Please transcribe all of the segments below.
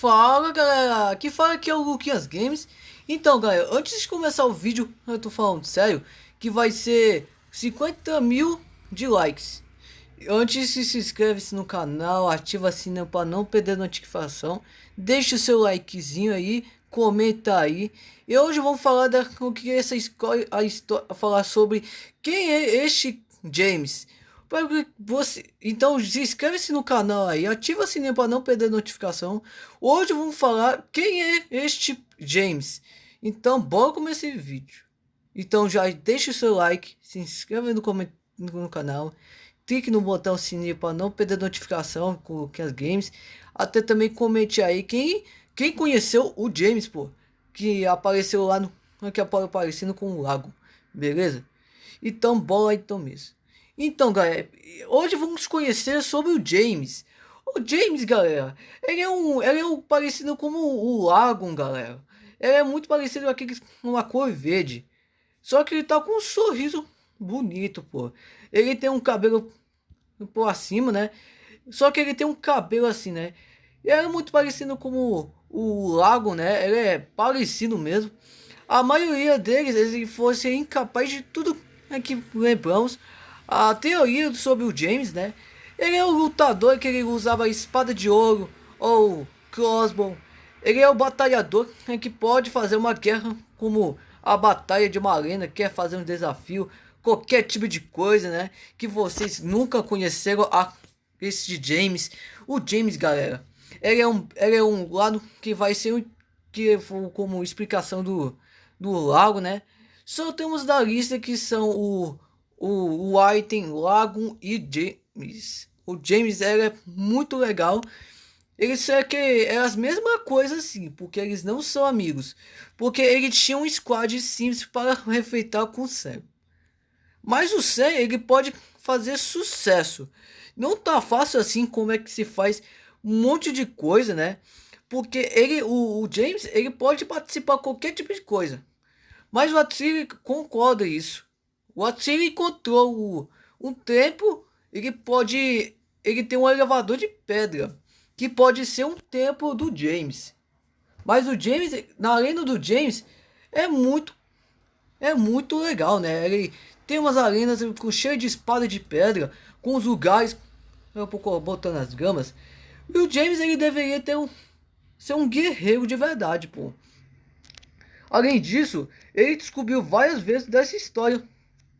Fala galera, aqui fala aqui é o Luquinhas Games. Então galera, antes de começar o vídeo, eu tô falando sério, que vai ser 50 mil de likes. Antes se inscreve-se no canal, ativa o sininho para não perder notificação. Deixa o seu likezinho aí, comenta aí. E hoje vamos falar o que é essa história, falar sobre quem é este James. Para você, então se inscreve-se no canal aí, ativa o sininho para não perder notificação. Hoje vamos falar quem é este James. Então bora começar esse vídeo. Então já deixa o seu like, se inscreve no canal, clique no botão sininho para não perder notificação com as games. Até também comente aí quem conheceu o James, pô, que apareceu lá no que aparecendo com o lago, beleza? Então bora então mesmo. Então, galera, hoje vamos conhecer sobre o James. O James, galera, ele é um parecido como o Lagon, galera. Ele é muito parecido com aquele com uma cor verde. Só que ele tá com um sorriso bonito, pô. Ele tem um cabelo por acima, né? Só que ele tem um cabelo assim, né? E é muito parecido como o Lagon, né? Ele é parecido mesmo. A maioria deles, eles fossem incapazes de tudo que lembramos. A teoria sobre o James, né? Ele é o lutador que ele usava espada de ouro ou crossbow. Ele é o batalhador que pode fazer uma guerra como a batalha de uma arena, quer fazer um desafio, qualquer tipo de coisa, né? Que vocês nunca conheceram esse James. O James, galera, ele é um lado que vai ser como explicação do lago, né? Só temos da lista que são o Whiten, Lagoon e James. O James é muito legal. Eles é as mesmas coisas assim, porque eles não são amigos. Porque ele tinha um squad simples para refeitar com o Sam. Mas o Sam, ele pode fazer sucesso. Não tá fácil assim como é que se faz um monte de coisa, né? Porque o James, ele pode participar de qualquer tipo de coisa. Mas o Atsiri concorda isso. O Atsiri encontrou um templo, ele tem um elevador de pedra, que pode ser um templo do James. Mas o James, na arena do James, é muito, é muito legal, né? Ele tem umas arenas cheio de espada de pedra, com os lugares, botando as gramas. E o James, ele deveria ser um guerreiro de verdade, pô. Além disso, ele descobriu várias vezes dessa história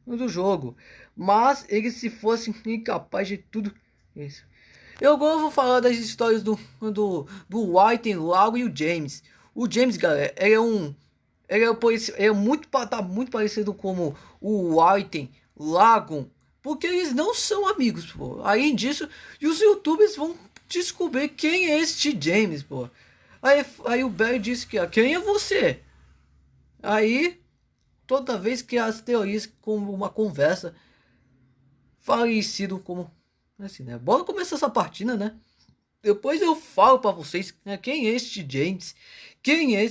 do jogo, mas ele se fosse incapaz de tudo isso. Eu agora vou falar das histórias do Whiten, Lago e o James. O James, galera, tá muito parecido como o Whiten, Lago, porque eles não são amigos, pô. Além disso, e os YouTubers vão descobrir quem é este James, pô. Aí o Barry disse que, quem é você? Aí, toda vez que as teorias como uma conversa parecido como assim, né? Bora começar essa partida, né? Depois eu falo para vocês, né, quem é este James, quem é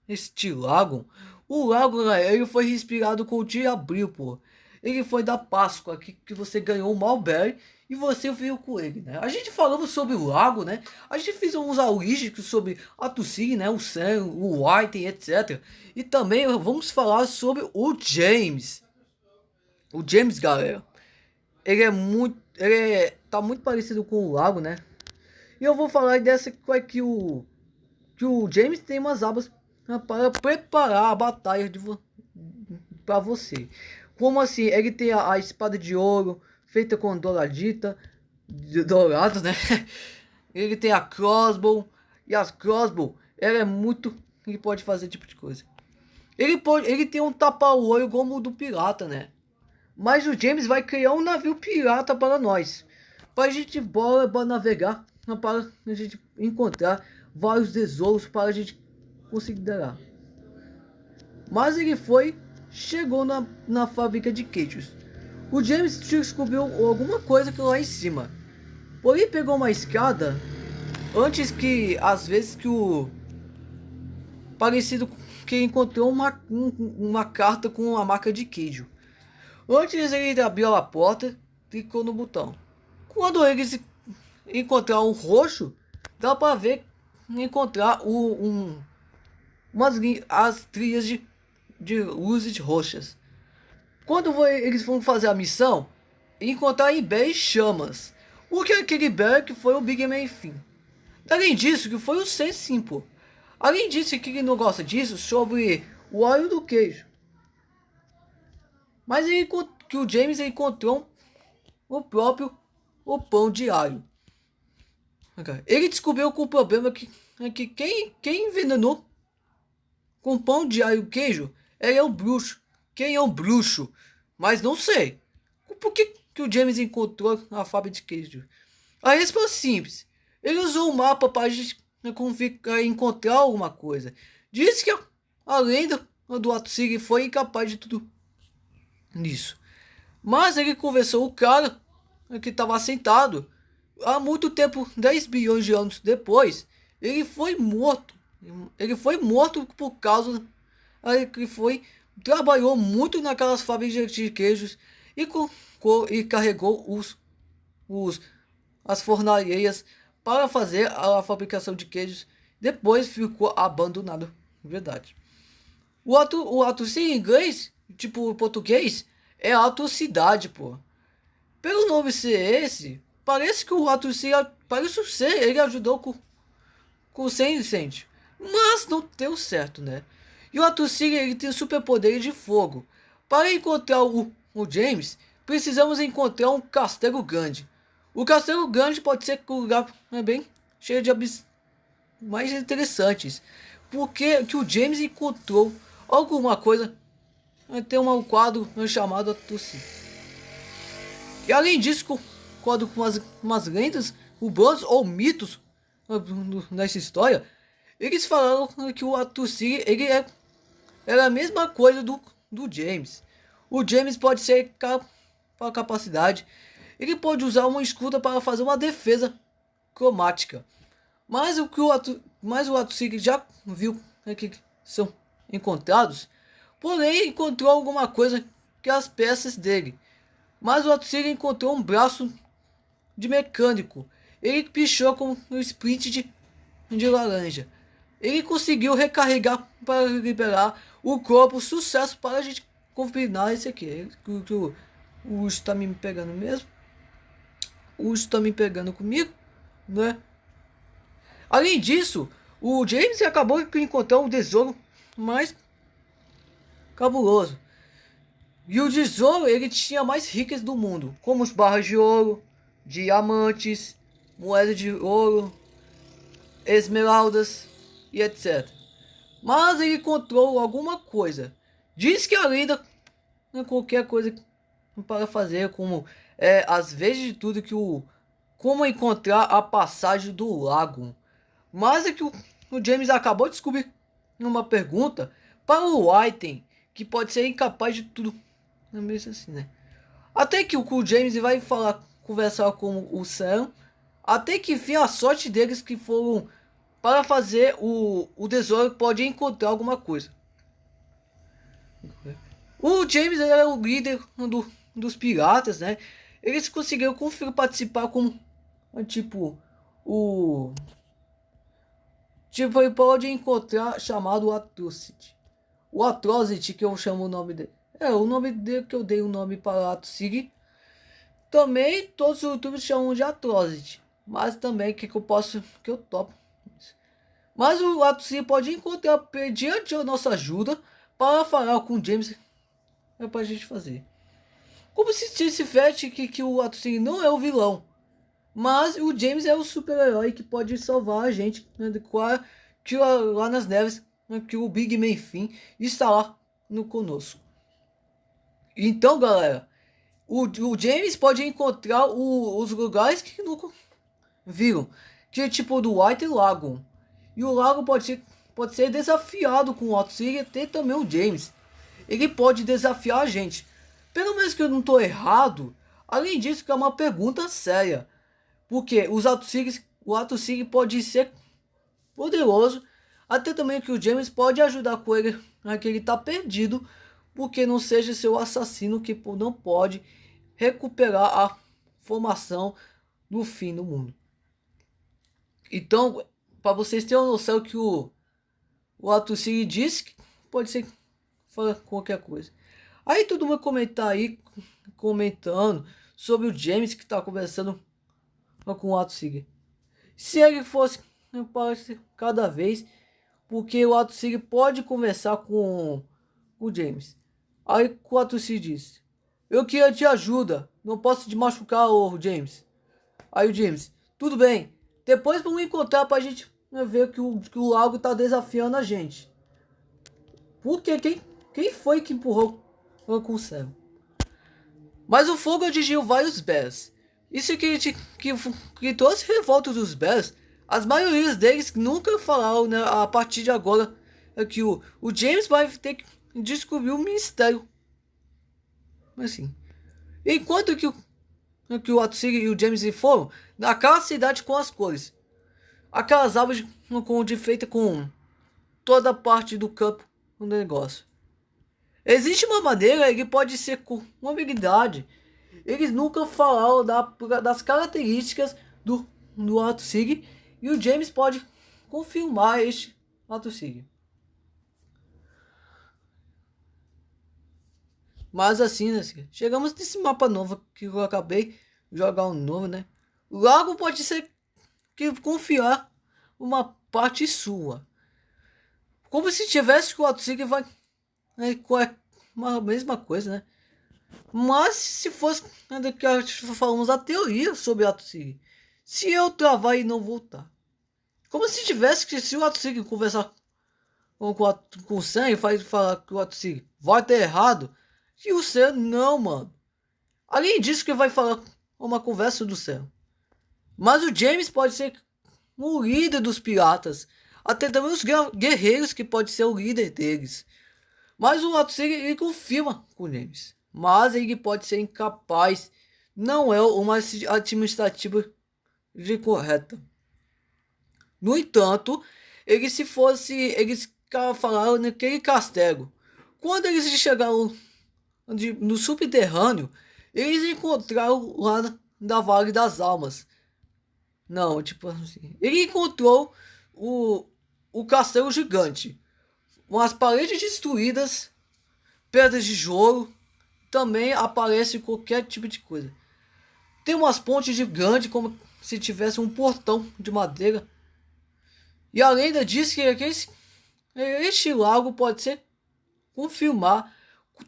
este Lago. O Lago, né, ele foi inspirado com o dia abril, pô. Ele foi da Páscoa que você ganhou o Malberry e você veio com ele, né? A gente falamos sobre o Lago, né? A gente fez uns alísticos sobre a Tussi, né? O Sam, o White, etc. E também vamos falar sobre o James. O James, galera, tá muito parecido com o Lago, né? E eu vou falar dessa que o James tem umas abas, né, para preparar a batalha para você. Como assim? Ele tem a espada de ouro feita com douradita, dourado, né? Ele tem a crossbow e as crossbow, ela é muito, ele pode fazer tipo de coisa. Ele tem um tapa-olho como o do pirata, né? Mas o James vai criar um navio pirata para nós, para a gente bora navegar, para a gente encontrar vários tesouros para a gente considerar. Mas ele chegou na fábrica de queijos. O James descobriu alguma coisa que lá em cima. Porém pegou uma escada antes que às vezes que o parecido que encontrou uma carta com a marca de queijo. Antes ele abriu a porta, clicou no botão. Quando eles encontraram um roxo, dá para ver encontrar as trilhas de luzes roxas. Quando eles vão fazer a missão, encontrar em Barry chamas. O que é aquele Barry que foi o Big Man Finn. Além disso, que foi o Sense Simple. Além disso, que ele não gosta disso, sobre o óleo do queijo. Mas que o James encontrou o próprio pão de alho. Ele descobriu que o problema é que quem envenenou com pão de alho e queijo é o bruxo. Quem é o bruxo? Mas não sei. Por que o James encontrou a fábrica de queijo? A resposta é simples. Ele usou o mapa para encontrar alguma coisa. Diz que a lenda do Atsig foi incapaz de tudo isso. Mas ele conversou o cara que estava sentado. Há muito tempo, 10 bilhões de anos depois, ele foi morto. Ele foi morto por causa que trabalhou muito naquelas fábricas de queijos e carregou as fornalheiras para fazer a fabricação de queijos. Depois ficou abandonado. Verdade. O ato em inglês, tipo português, é atrocidade, pô. Pelo nome ser esse, parece que o ato parece ser, ele ajudou com o Sensei, mas não deu certo, né? E o Atusig, ele tem superpoder de fogo. Para encontrar o James, precisamos encontrar um castelo grande. O castelo grande pode ser um lugar bem cheio de mais interessantes. Porque que o James encontrou alguma coisa. Tem um quadro chamado Atusig. E além disso, com umas lendas urbanas ou mitos nessa história, eles falaram que o Atusig, ele era a mesma coisa do James. O James pode ser para capacidade. Ele pode usar uma escuta para fazer uma defesa cromática. Mas o Atusig já viu que são encontrados. Porém, encontrou alguma coisa que as peças dele. Mas o Atusig encontrou um braço de mecânico. Ele pichou com um sprint de laranja. Ele conseguiu recarregar para liberar o corpo. Sucesso para a gente combinar esse aqui. O Urso está me pegando mesmo. O Urso está me pegando comigo, né? Além disso, o James acabou de encontrar um tesouro mais cabuloso. E o tesouro, ele tinha mais ricas do mundo, como as barras de ouro, diamantes, moedas de ouro, esmeraldas e etc. Mas ele encontrou alguma coisa. Diz que a lenda é qualquer coisa para fazer, como às vezes de tudo que como encontrar a passagem do lago. Mas é que o James acabou de descobrir uma pergunta para o Whiten, que pode ser incapaz de tudo. Não é mesmo assim, né? Até que o James vai conversar com o Sam. Até que enfim a sorte deles que foram para fazer o tesouro pode encontrar alguma coisa. O James era o líder dos piratas, né? Eles conseguiram participar como tipo ele pode encontrar chamado Atrocity. O Atrocity, que eu chamo o nome dele. O nome dele que eu dei o nome para Atrocity. Também todos os youtubers chamam de Atrocity. Mas também que eu topo. Mas o Atrocity pode encontrar, pedir a nossa ajuda para falar com o James. É pra gente fazer. Como se tivesse que o Atrocity não é o vilão. Mas o James é o super-herói que pode salvar a gente, né, lá nas neves, né, que o Big Man Finn está lá conosco. Então, galera, o James pode encontrar os lugares que nunca viram, que é tipo do White Lagoon. E o lago pode ser desafiado com o Atsig e tem também o James. Ele pode desafiar a gente. Pelo menos que eu não estou errado. Além disso, que é uma pergunta séria. Porque o Atsig pode ser poderoso. Até também que o James pode ajudar com ele, que ele está perdido. Porque não seja seu assassino que não pode recuperar a formação no fim do mundo. Então, para vocês terem uma noção que o Ato Sig disse que pode ser que fala qualquer coisa. Aí todo mundo comentando sobre o James que tá conversando com o Ato Sig. Se ele fosse, parece cada vez, porque o Ato Sig pode conversar com o James. Aí o Ato Sig disse: eu queria te ajuda, não posso te machucar, o James. Aí o James: tudo bem, depois vamos encontrar pra gente ver que o lago tá desafiando a gente. Porque quem foi que empurrou com o céu? Mas o fogo atingiu vários Bears. Isso que trouxe revolta dos Bears. As maiorias deles nunca falaram, né, a partir de agora que o James vai ter que descobrir o mistério. Assim. Enquanto que o Atsig e o James foram naquela cidade com as cores. Aquelas árvores de feita com toda a parte do campo do negócio. Existe uma maneira, ele pode ser com uma habilidade. Eles nunca falaram das características do Atsig e o James pode confirmar este Atsig. Mas assim, né, chegamos nesse mapa novo que eu acabei de jogar um novo, né? Logo pode ser que confiar uma parte sua. Como se tivesse que o Atsig vai com a mesma coisa, né? Mas se fosse que falamos a teoria sobre o Atsig, se eu travar e não voltar, como se tivesse que se o Atsig conversar com o Sam e falar que o Atsig vai ter errado, e o Sam não, mano. Além disso que vai falar uma conversa do Sam. Mas o James pode ser o líder dos piratas, até também os guerreiros que pode ser o líder deles. Mas o Atsig ele confirma com o James. Mas ele pode ser incapaz. Não é uma administrativa correta. No entanto, eles falaram naquele castelo. Quando eles chegaram no subterrâneo, eles encontraram lá da Vale das Almas. Não, tipo assim. Ele encontrou o castelo gigante. Umas paredes destruídas, pedras de jogo. Também aparece qualquer tipo de coisa. Tem umas pontes gigantes, como se tivesse um portão de madeira. E a lenda diz que este lago pode ser confirmar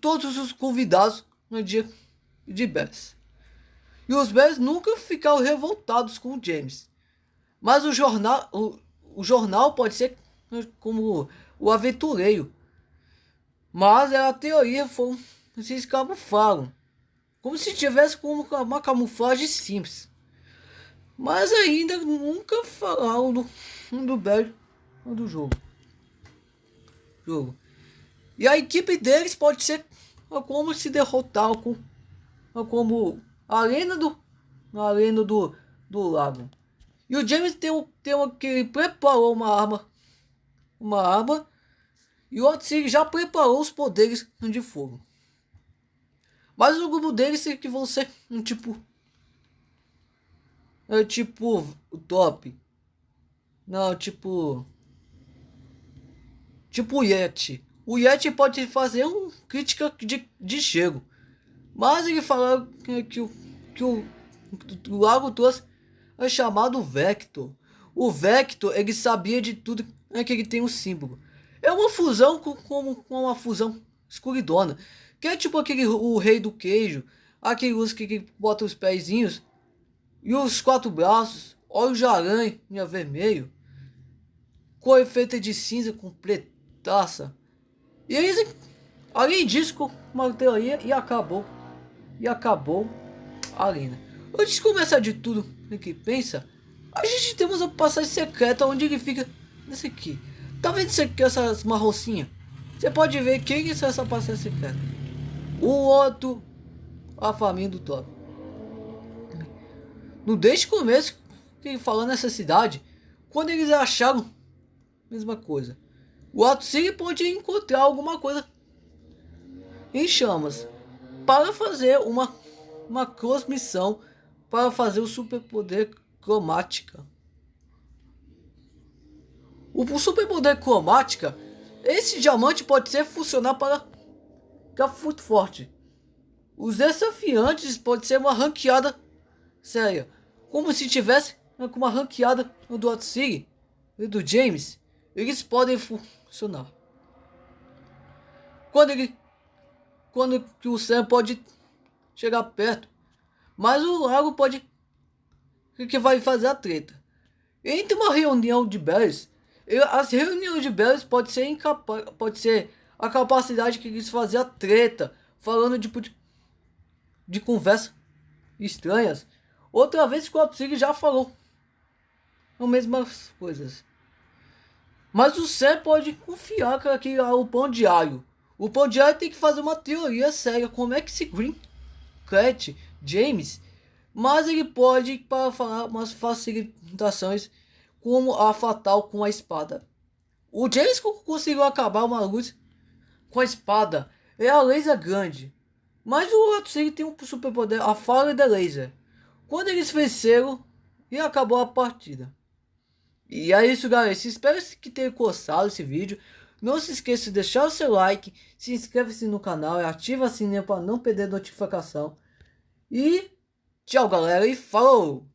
todos os convidados no dia de Bears. E os Bears nunca ficaram revoltados com o James. Mas o jornal pode ser como o aventureiro. Mas a teoria foi se camuflaram. Como se tivesse como uma camuflagem simples. Mas ainda nunca falaram do Bears do jogo. E a equipe deles pode ser como se derrotar como a arena do lago. E o James que ele preparou uma arma e o Atsig já preparou os poderes de fogo. Mas o grupo deles é que vão ser tipo o top. Não, tipo o Yeti. O Yeti pode fazer uma crítica de chego. Mas ele falou que o lago trouxe é chamado Vector. O Vector, ele sabia de tudo, que ele tem um símbolo. É uma fusão com uma fusão escuridona. Que é tipo o rei do queijo. Aquele que bota os pezinhos. E os 4 braços. Olhos de aranha vermelho. Cor feita de cinza completaça. E eles, além disso, com uma teoria e acabou a arena. Antes de começar de tudo o que pensa, a gente temos a passagem secreta onde ele fica nesse aqui. Tá vendo isso aqui, essas marrocinhas? Você pode ver quem é essa passagem secreta. O outro, a família do Thor. No desde o começo, que ele falou nessa cidade, quando eles acharam mesma coisa. O Atsig pode encontrar alguma coisa em chamas para fazer uma transmissão para fazer o superpoder cromática. O superpoder cromática, esse diamante pode ser funcionar para ficar muito forte. Os desafiantes pode ser uma ranqueada séria, como se tivesse com uma ranqueada do Otsig e do James. Eles podem funcionar. Quando que o Sam pode chegar perto, mas o Lago pode que vai fazer a treta. Entre uma reunião de Bells, as reuniões de Bells pode ser a capacidade que eles fazem a treta, falando de conversas estranhas. Outra vez que o Otsig já falou as mesmas coisas. Mas o Sam pode confiar que o Pão Diário. O Pão Diário tem que fazer uma teoria séria. Como é que esse Green Cat James, mas ele pode para falar umas facilitações como a fatal com a espada. O James conseguiu acabar uma luz com a espada. É a laser grande. Mas o Otsig tem um superpoder, a fala da laser. Quando eles venceram, e acabou a partida. E é isso, galera. Espero que tenha gostado desse vídeo. Não se esqueça de deixar o seu like, se inscreva-se no canal e ativa o sininho para não perder notificação. E tchau, galera, e falou!